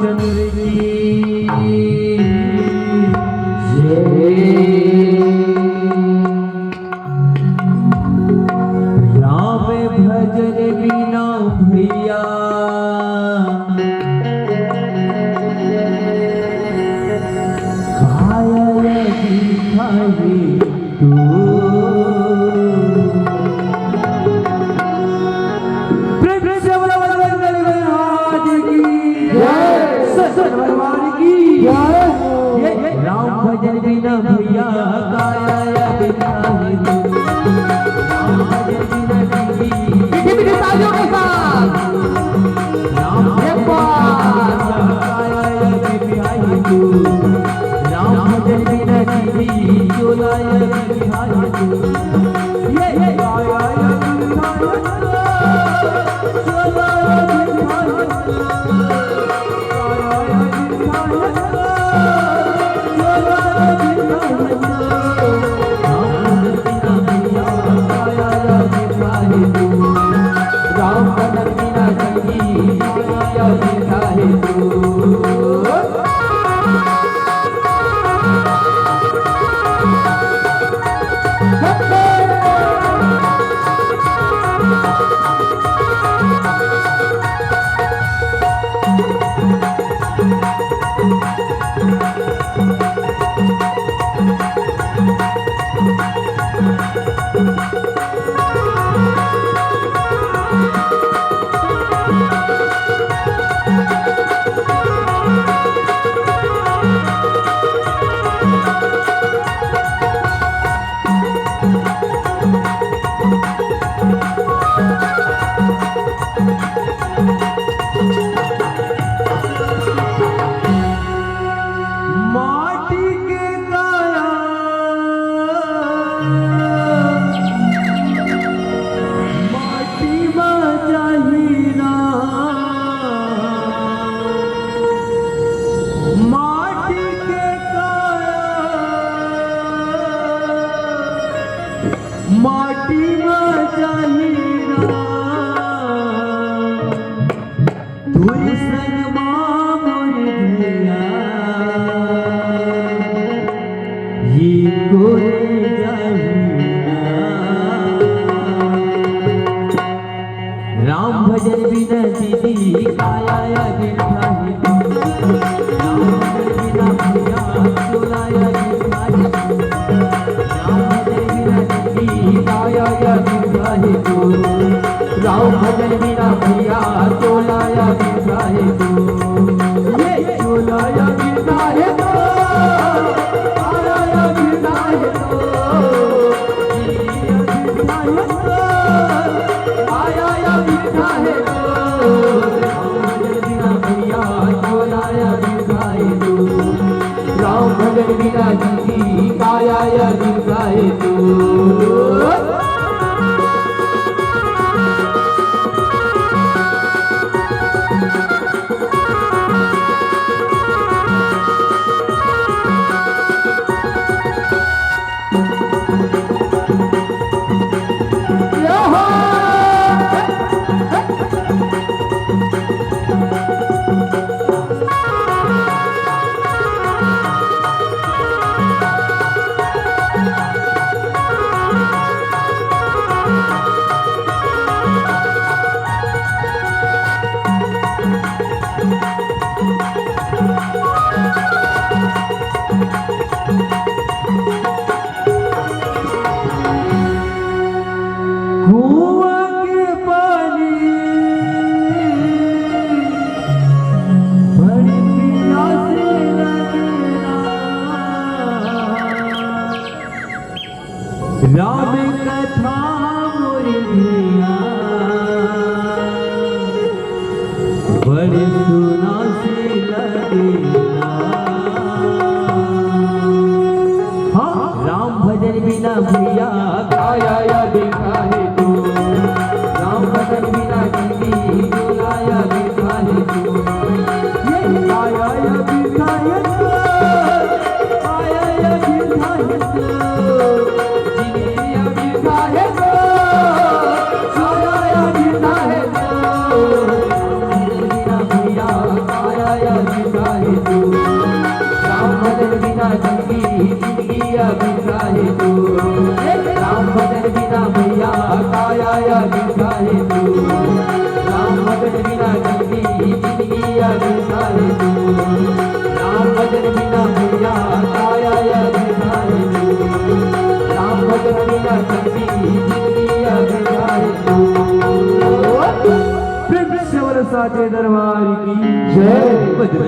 रामचंद्र की जय। राम भजन बिना भैया काया दिखाई तू। राम भजन बिना भैया काया दिखाई तू। राम भजन बिना दीदी तालियों के साथ राम एक बार काया दिखाई तू। राम भजन बिना दीदी चोलाया दिखाई तू। ये काया दिखाई माटी में चाहिना धुर संग मोर भैया ये कोई चाहिना। राम भजन बिना दीदी काया दिखाई तू। राम भजन बिना भैया चोलाया दिखाई तू। राम भजन बिना दीदी काया दिखाई तू। राम भजन बिना भैया चोलाया दिखाई तू। ये चोलाया दिखाई तू। काया दिखाई तू। काया दिखाई तू। राम भजन बिना दीदी काया दिखाई तू। राम कथा मोर भैया बड़े सुना से लगेला। हाँ राम भजन बिना भैया काया दिखाई तू। राम भजन बिना दीदी चोलाया दिखाई तू। ये काया दिखाई तू। काया दिखाई तू। भैया साचे दरबार की जय।